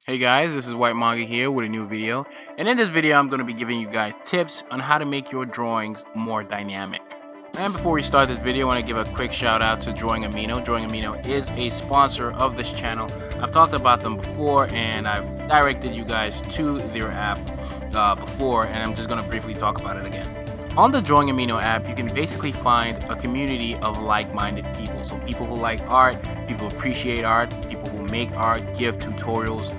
Hey guys, this is WhytManga here with a new video, and in this video I'm going to be giving you guys tips on how to make your drawings more dynamic. And before we start this video, I want to give a quick shout out to Drawing Amino. Drawing Amino is a sponsor of this channel. I've talked about them before and I've directed you guys to their app before, and I'm just going to briefly talk about it again. On the Drawing Amino app, you can basically find a community of like-minded people. So people who like art, people who appreciate art, people who make art, give tutorials,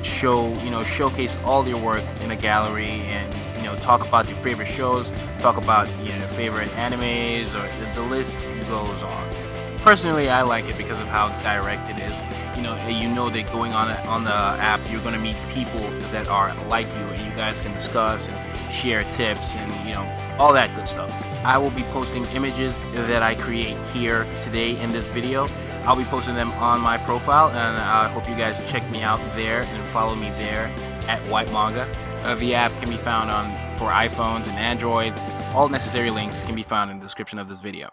showcase all your work in a gallery, and talk about your favorite shows, talk about your favorite animes, or the list goes on. Personally, I like it because of how direct it is. You know that going on the app, you're going to meet people that are like you, and you guys can discuss and share tips and all that good stuff. I will be posting images that I create here today in this video. I'll be posting them on my profile, and I hope you guys check me out there and follow me there at WhytManga. The app can be found for iPhones and Androids. All necessary links can be found in the description of this video.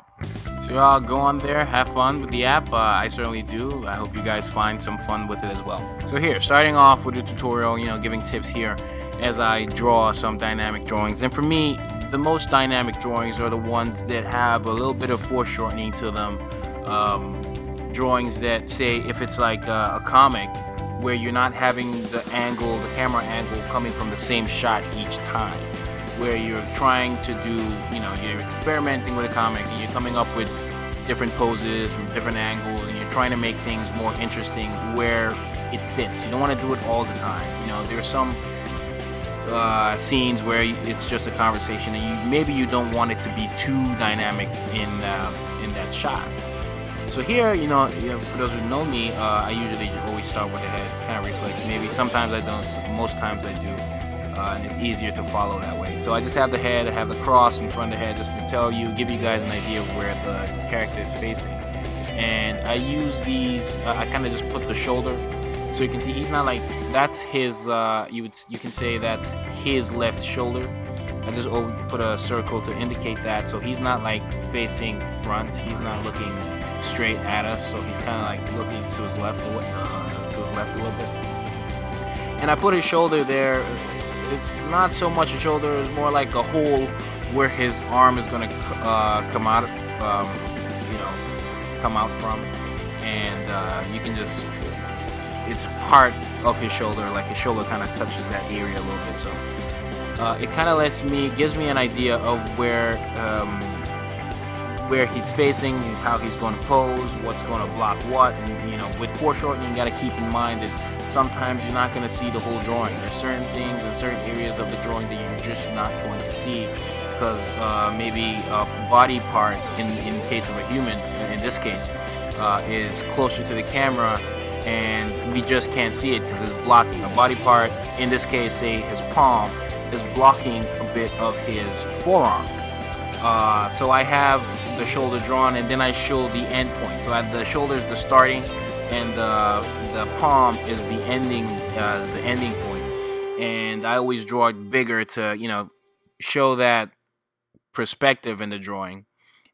So y'all go on there, have fun with the app. I certainly do. I hope you guys find some fun with it as well. So here, starting off with a tutorial, giving tips here as I draw some dynamic drawings. And for me, the most dynamic drawings are the ones that have a little bit of foreshortening to them. Drawings that, say, if it's like a comic where you're not having the camera angle coming from the same shot each time, where you're trying to do, you're experimenting with a comic and you're coming up with different poses from different angles, and you're trying to make things more interesting where it fits. You don't want to do it all the time. There's some scenes where it's just a conversation and maybe you don't want it to be too dynamic in that shot. So here, for those who know me, I usually always start with the head. It's kind of reflex. Maybe sometimes I don't, most times I do, and it's easier to follow that way. So I just have the head, I have the cross in front of the head just to give you guys an idea of where the character is facing. And I use these, I kind of just put the shoulder, so you can see he's not like, that's his, you can say that's his left shoulder. I just put a circle to indicate that, so he's not like facing front, he's not looking straight at us, so he's kind of like looking to his left a little bit. And I put his shoulder there. It's not so much a shoulder, it's more like a hole where his arm is going to come out from, and you can just, it's part of his shoulder, like his shoulder kind of touches that area a little bit, so it kind of gives me an idea of where he's facing, how he's going to pose, what's going to block what. And with foreshortening, you got to keep in mind that sometimes you're not going to see the whole drawing. There's certain things in certain areas of the drawing that you're just not going to see, because maybe a body part, in the case of a human, in this case, is closer to the camera, and we just can't see it because it's blocking. A body part, in this case, say his palm, is blocking a bit of his forearm. So I have the shoulder drawn, and then I show the end point. So the shoulder is the starting, and the palm is the ending point. And I always draw it bigger to show that perspective in the drawing.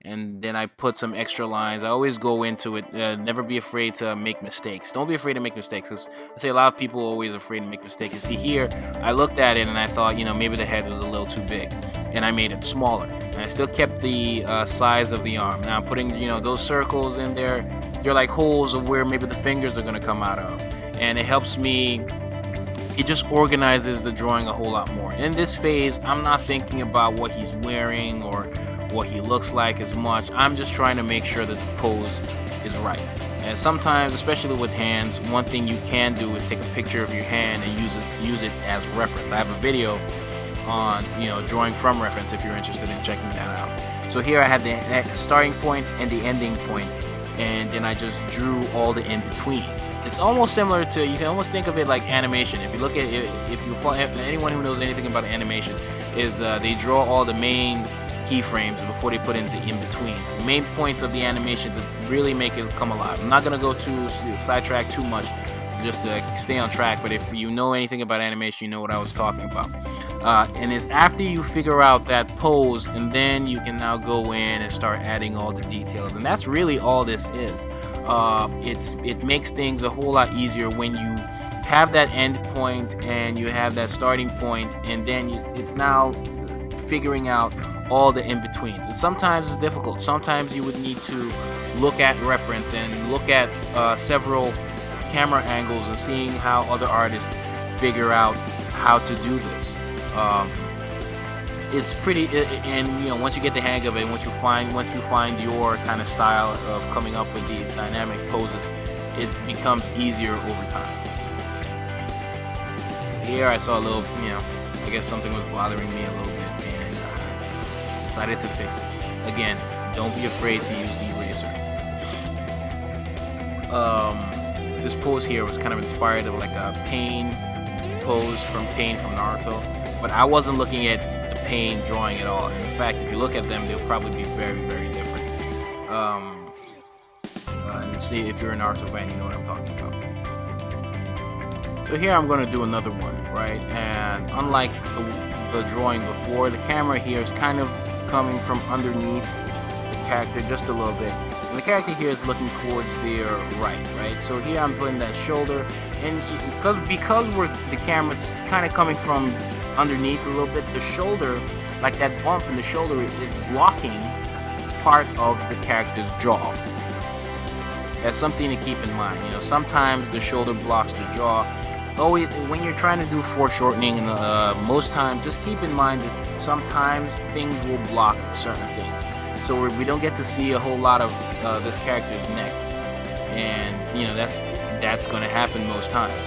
And then I put some extra lines. I always go into it. Never be afraid to make mistakes. Don't be afraid to make mistakes. Cause I say a lot of people are always afraid to make mistakes. You see here, I looked at it and I thought, maybe the head was a little too big, and I made it smaller. And I still kept the size of the arm. Now I'm putting, those circles in there. They're like holes of where maybe the fingers are gonna come out of, and it helps me. It just organizes the drawing a whole lot more. In this phase, I'm not thinking about what he's wearing or what he looks like as much. I'm just trying to make sure that the pose is right. And sometimes, especially with hands, one thing you can do is take a picture of your hand and use it as reference. I have a video on drawing from reference if you're interested in checking that out. So here I had the starting point and the ending point, and then I just drew all the in-betweens. It's almost similar to, you can almost think of it like animation. If you look at it, anyone who knows anything about animation, is they draw all the main keyframes before they put in the in-betweens. The main points of the animation to really make it come alive. I'm not going to go sidetrack too much just to stay on track, but if you know anything about animation, you know what I was talking about. And it's after you figure out that pose, and then you can now go in and start adding all the details. And that's really all this is. It makes things a whole lot easier when you have that end point and you have that starting point, and then it's now figuring out all the in-betweens. And sometimes it's difficult. Sometimes you would need to look at reference and look at several camera angles and seeing how other artists figure out how to do this. It's pretty, and you know, once you get the hang of it, once you find your kind of style of coming up with these dynamic poses, it becomes easier over time. Here I saw a little, you know, I guess something was bothering me a little bit, and decided to fix it. Again, don't be afraid to use the eraser. This pose here was kind of inspired of like a Pain pose from Naruto, but I wasn't looking at the Pain drawing at all. And in fact, if you look at them, they'll probably be very, very different. And see, if you're a Naruto fan, you know what I'm talking about. So here I'm going to do another one, right? And unlike the drawing before, the camera here is kind of coming from underneath the character just a little bit. And the character here is looking towards their right? So here I'm putting that shoulder, and because the camera's kind of coming from underneath a little bit, the shoulder, like that bump in the shoulder, is blocking part of the character's jaw. That's something to keep in mind. You know, sometimes the shoulder blocks the jaw. Always, when you're trying to do foreshortening, most times, just keep in mind that sometimes things will block certain things. So we don't get to see a whole lot of this character's neck, and you know that's going to happen most times.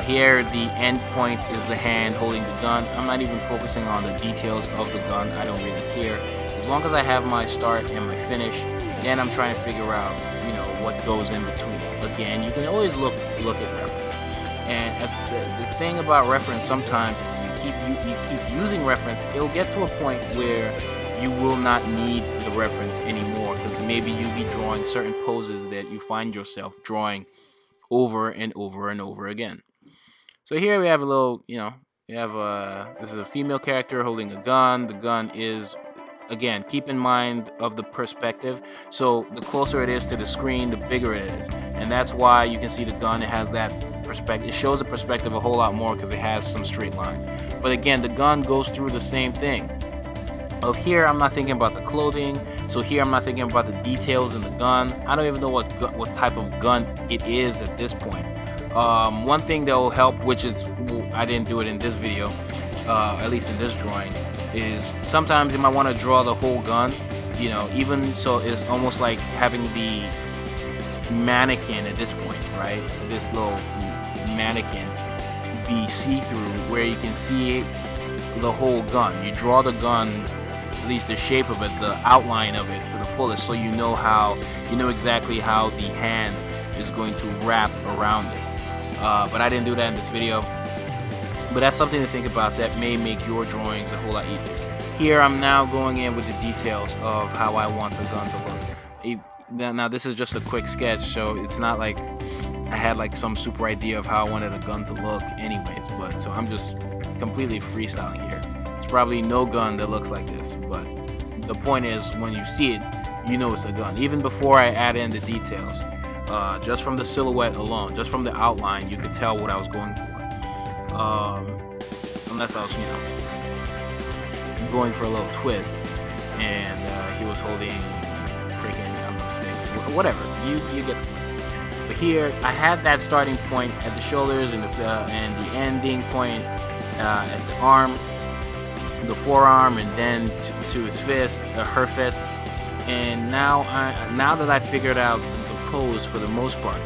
Here, the end point is the hand holding the gun. I'm not even focusing on the details of the gun. I don't really care. As long as I have my start and my finish, then I'm trying to figure out, you know, what goes in between. Again, you can always look at reference. And that's the thing about reference. Sometimes you keep using reference, it'll get to a point where you will not need the reference anymore, because maybe you'll be drawing certain poses that you find yourself drawing over and over and over again. So here we have a little, you know, this is a female character holding a gun. The gun is, again, keep in mind of the perspective. So the closer it is to the screen, the bigger it is. And that's why you can see the gun, it has that perspective. It shows the perspective a whole lot more because it has some straight lines. But again, the gun goes through the same thing. Of here, I'm not thinking about the clothing. So here, I'm not thinking about the details in the gun. I don't even know what type of gun it is at this point. One thing that will help, which is, I didn't do it in this video, at least in this drawing, is sometimes you might want to draw the whole gun, you know, even so it's almost like having the mannequin at this point, right? This little mannequin be see-through where you can see the whole gun. You draw the gun, at least the shape of it, the outline of it to the fullest, so you know exactly how the hand is going to wrap around it. But I didn't do that in this video. But that's something to think about that may make your drawings a whole lot easier. Here I'm now going in with the details of how I want the gun to look. Now this is just a quick sketch, so it's not like I had like some super idea of how I wanted the gun to look anyways, but so I'm just completely freestyling here. There's probably no gun that looks like this, but the point is, when you see it, you know it's a gun. Even before I add in the details, just from the silhouette alone, just from the outline, you could tell what I was going for. Unless I was, you know, going for a little twist, and he was holding freaking, I don't know, sticks, whatever. You get the point. But here, I had that starting point at the shoulders and the ending point at the arm, the forearm, and then to his fist, her fist. And now that I figured out the pose for the most part,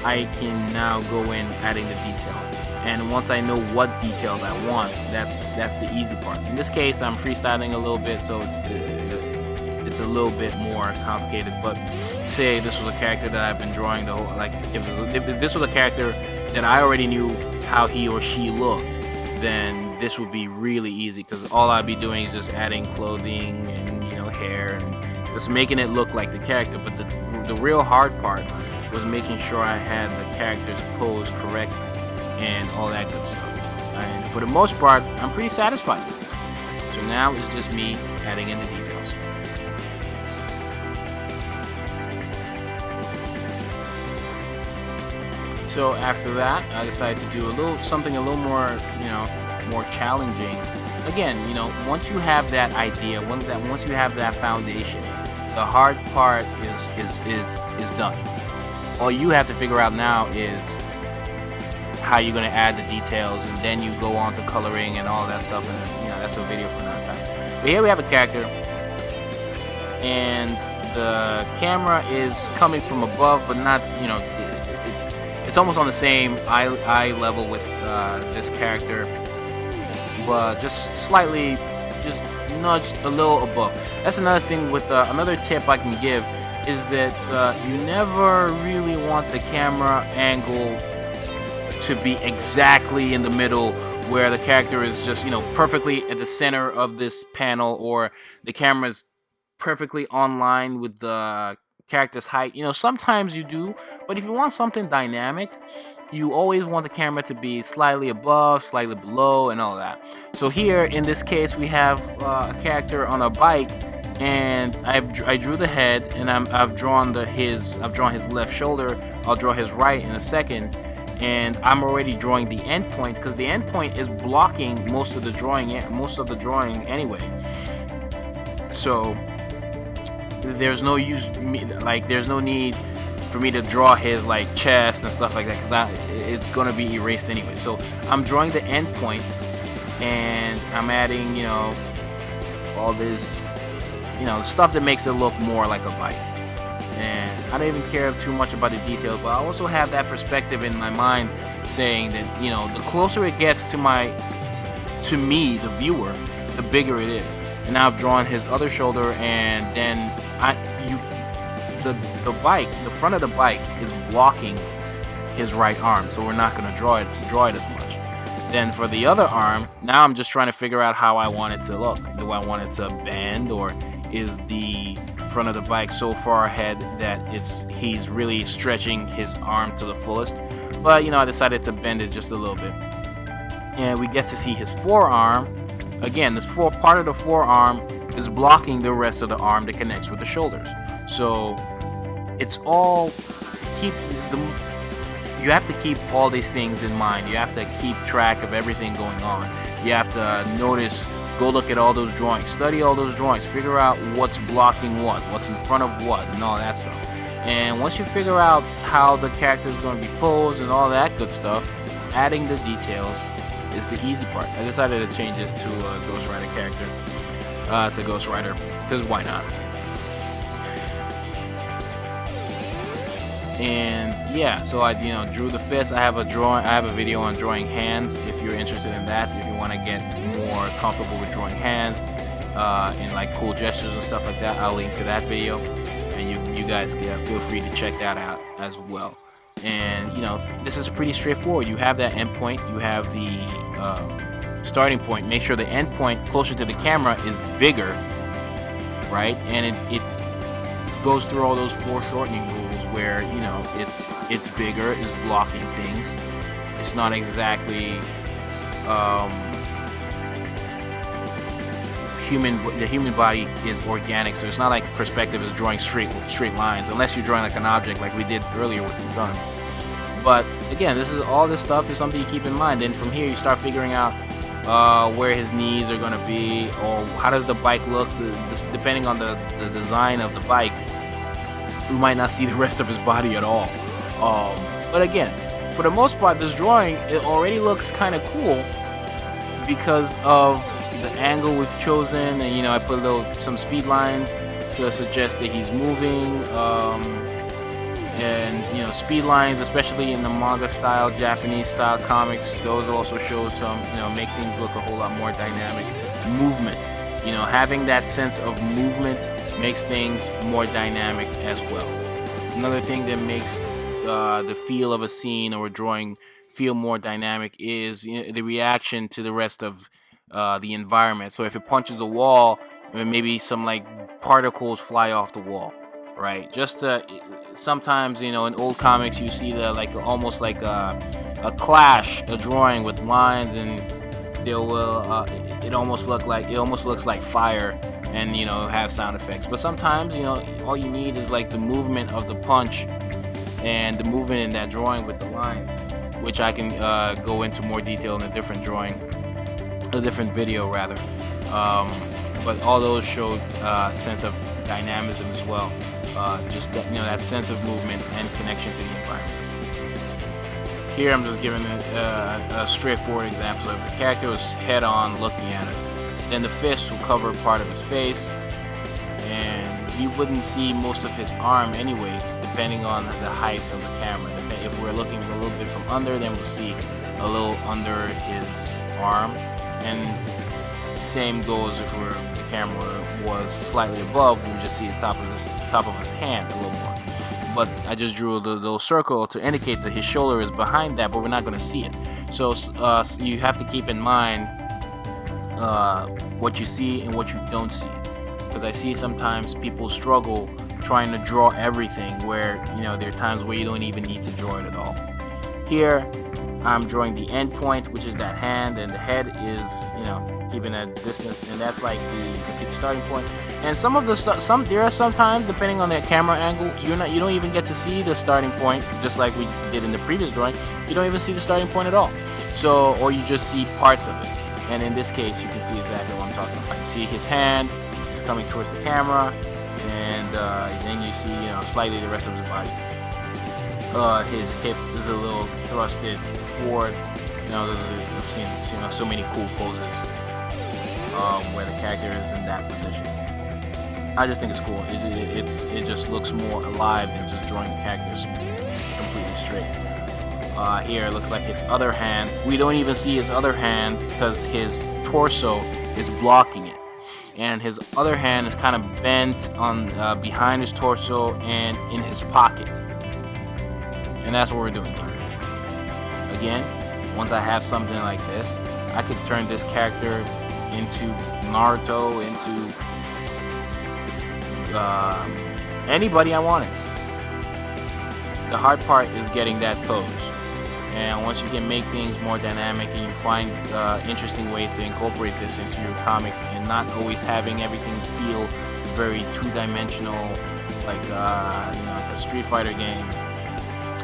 I can now go in adding the details. And once I know what details I want, that's the easy part. In this case, I'm freestyling a little bit, so it's a little bit more complicated. But say this was a character that I've been drawing the whole, like if this was a character that I already knew how he or she looked, then this would be really easy, because all I'd be doing is just adding clothing and, you know, hair and just making it look like the character. But the real hard part was making sure I had the character's pose correct and all that good stuff. And for the most part, I'm pretty satisfied with this. So now it's just me adding in the details. So after that, I decided to do something a little more, more challenging. Again, once you have that idea, once you have that foundation, the hard part is done. All you have to figure out now is how you're going to add the details, and then you go on to coloring and all that stuff, and that's a video for another time. But here we have a character, and the camera is coming from above, but not, it's almost on the same eye level with this character, but just slightly, just nudged a little above. That's another thing with another tip I can give is that you never really want the camera angle to be exactly in the middle where the character is just, perfectly at the center of this panel, or the camera is perfectly online with the character's height. Sometimes you do, but if you want something dynamic, you always want the camera to be slightly above, slightly below, and all that. So here, in this case, we have a character on a bike, and I drew the head, and I've drawn his left shoulder. I'll draw his right in a second. And I'm already drawing the endpoint because the endpoint is blocking most of the drawing anyway. So there's no need for me to draw his chest and stuff like that, because it's gonna be erased anyway. So I'm drawing the endpoint, and I'm adding all this stuff that makes it look more like a bike. And I don't even care too much about the details, but I also have that perspective in my mind saying that, the closer it gets to me, the viewer, the bigger it is. And now I've drawn his other shoulder, and then the front of the bike is blocking his right arm, so we're not going to draw it as much. Then for the other arm, now I'm just trying to figure out how I want it to look. Do I want it to bend, or is the front of the bike so far ahead that he's really stretching his arm to the fullest? But I decided to bend it just a little bit, and we get to see his forearm. Again, this part of the forearm is blocking the rest of the arm that connects with the shoulders. So it's all you have to keep all these things in mind. You have to keep track of everything going on. You have to notice. Go look at all those drawings, study all those drawings, figure out what's blocking what's in front of what, and all that stuff. And once you figure out how the character is going to be posed and all that good stuff, adding the details is the easy part. I decided to change this to a Ghost Rider character, to Ghost Rider, because why not? And yeah, so I drew the fist. I have a video on drawing hands if you're interested in that. If you want to get more comfortable with drawing hands and cool gestures and stuff like that, I'll link to that video, and you guys feel free to check that out as well. And this is pretty straightforward. You have that endpoint, you have the starting point. Make sure the endpoint closer to the camera is bigger, right? And it goes through all those foreshortening rules where it's bigger, is blocking things. It's not exactly the human body is organic, so it's not like perspective is drawing straight lines, unless you're drawing like an object like we did earlier with the guns. But again, all this stuff is something you keep in mind, and from here you start figuring out where his knees are going to be, or how does the bike look. Depending on the design of the bike, we might not see the rest of his body at all. But again, for the most part, this drawing, it already looks kind of cool because of the angle we've chosen, and I put some speed lines to suggest that he's moving, and speed lines, especially in the manga style, Japanese style comics, those also show some, make things look a whole lot more dynamic. Movement, having that sense of movement makes things more dynamic as well. Another thing that makes the feel of a scene or a drawing feel more dynamic is the reaction to the rest of the environment. So if it punches a wall, maybe some particles fly off the wall, right? Just sometimes in old comics you see almost like a clash, a drawing with lines, and it almost looks like fire, and have sound effects. But sometimes all you need is the movement of the punch and the movement in that drawing with the lines, which I can go into more detail in a different video rather. But all those showed sense of dynamism as well, just that, that sense of movement and connection to the environment. Here I'm just giving a straightforward example of the character was head on looking at us. Then the fist will cover part of his face, and you wouldn't see most of his arm anyways, depending on the height of the camera. If we're looking a little bit from under, then we'll see a little under his arm, and same goes if the camera was slightly above, we'll just see the top of his hand a little more. But I just drew a little circle to indicate that his shoulder is behind that, but we're not going to see it. So you have to keep in mind what you see and what you don't see, because I see sometimes people struggle trying to draw everything, where there are times where you don't even need to draw it at all. Here I'm drawing the end point, which is that hand, and the head is keeping a distance, and that's like you can see the starting point. And some of the there are sometimes, depending on the camera angle, you don't even get to see the starting point, just like we did in the previous drawing. You don't even see the starting point at all. So, or you just see parts of it. And in this case, you can see exactly what I'm talking about. You see his hand is coming towards the camera, and then you see slightly the rest of his body. His hip is a little thrusted forward. I've seen so many cool poses where the character is in that position. I just think it's cool. It just looks more alive than just drawing the characters completely straight. Here it looks like his other hand. We don't even see his other hand because his torso is blocking it, and his other hand is kind of bent on behind his torso and in his pocket. And that's what we're doing here. Again, once I have something like this, I could turn this character into Naruto, into anybody I wanted. The hard part is getting that pose. And once you can make things more dynamic and you find interesting ways to incorporate this into your comic, and not always having everything feel very two-dimensional, like a Street Fighter game,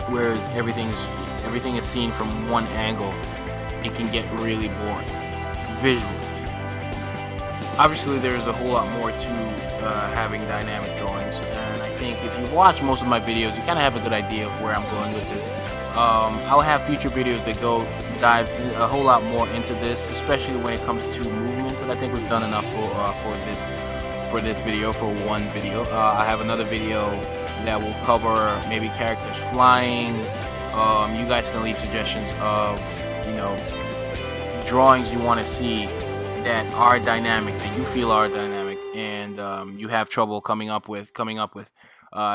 whereas everything is seen from one angle, it can get really boring visually. Obviously, there's a whole lot more to having dynamic drawings, and I think if you watch most of my videos, you kind of have a good idea of where I'm going with this. I'll have future videos that dive a whole lot more into this, especially when it comes to movement, but I think we've done enough for this video, for one video. I have another video that will cover maybe characters flying. You guys can leave suggestions of drawings you want to see that are dynamic, that you feel are dynamic, and you have trouble coming up with.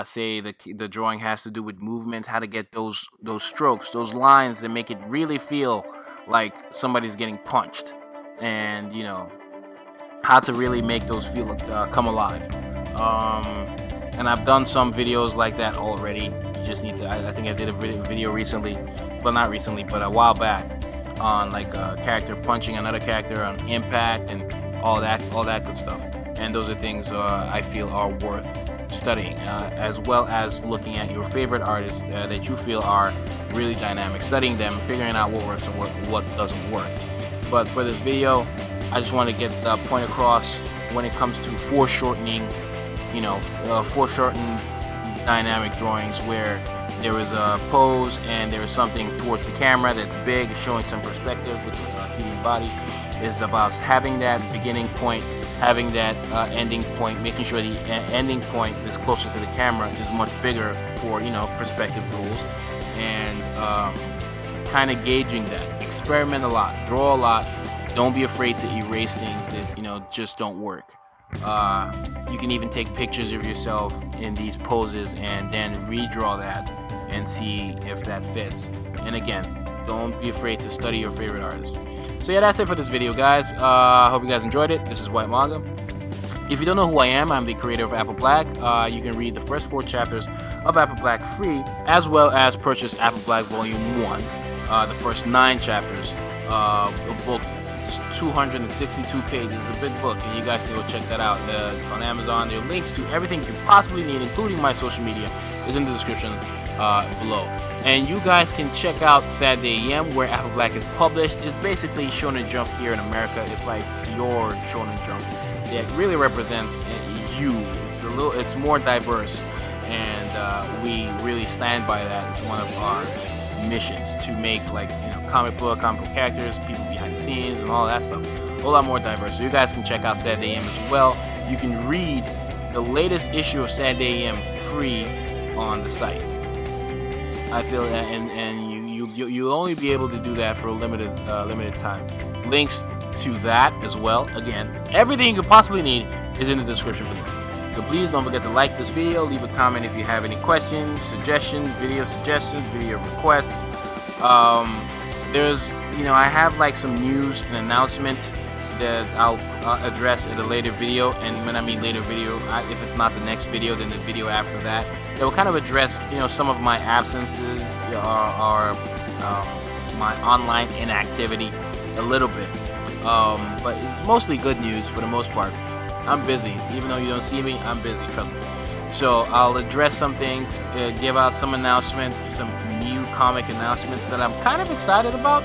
Say the drawing has to do with movement, how to get those strokes, those lines that make it really feel like somebody's getting punched, and how to really make those feel come alive. And I've done some videos like that already. You just need to. I think I did a video recently, well, not recently, but a while back, on like a character punching another character on impact and all that good stuff. And those are things I feel are worth studying, as well as looking at your favorite artists that you feel are really dynamic, studying them, figuring out what works and what doesn't work. But for this video, I just want to get the point across when it comes to foreshortening, foreshortened dynamic drawings where there is a pose and there is something towards the camera that's big, showing some perspective with the human body. Is about having that beginning point, having that ending point, making sure the ending point is closer to the camera, is much bigger for perspective rules, and kind of gauging that. Experiment a lot, draw a lot. Don't be afraid to erase things that just don't work. You can even take pictures of yourself in these poses and then redraw that and see if that fits. And again, don't be afraid to study your favorite artists. So yeah, that's it for this video, guys. Hope you guys enjoyed it. This is WhytManga. If you don't know who I am, I'm the creator of Apple Black. You can read the first 4 chapters of Apple Black free, as well as purchase Apple Black Volume 1, the first 9 chapters. The book is 262 pages. It's a big book, and you guys can go check that out. It's on Amazon. There are links to everything you possibly need, including my social media, is in the description below. And you guys can check out Saturday AM, where Apple Black is published. It's basically Shonen Jump here in America. It's like your Shonen Jump. It really represents you. It's more diverse, and we really stand by that. It's one of our missions to make, like, comic book characters, people behind the scenes, and all that stuff a whole lot more diverse. So you guys can check out Saturday AM as well. You can read the latest issue of Saturday AM free on the site. I feel that, and you'll only be able to do that for a limited time. Links to that as well. Again, everything you could possibly need is in the description below. So please don't forget to like this video, leave a comment if you have any questions, suggestions, video requests. There's, I have like some news and announcement that I'll address in a later video. And when I mean later video, if it's not the next video, then the video after that will kind of address, some of my absences or my online inactivity a little bit. But it's mostly good news for the most part. I'm busy. Even though you don't see me, I'm busy. Trust me. So I'll address some things, give out some announcements, some new comic announcements that I'm kind of excited about.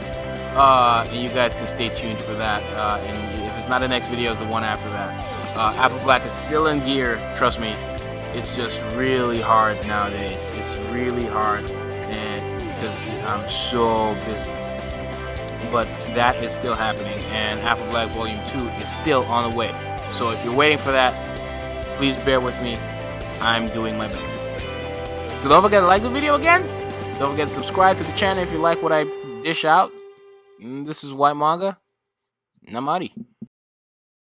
And you guys can stay tuned for that. And if it's not the next video, it's the one after that. Apple Black is still in gear. Trust me. It's just really hard nowadays. It's really hard, and because I'm so busy. But that is still happening, and Apple Black Volume 2 is still on the way. So if you're waiting for that, please bear with me. I'm doing my best. So don't forget to like the video again. Don't forget to subscribe to the channel if you like what I dish out. This is WhytManga, and I'm outie.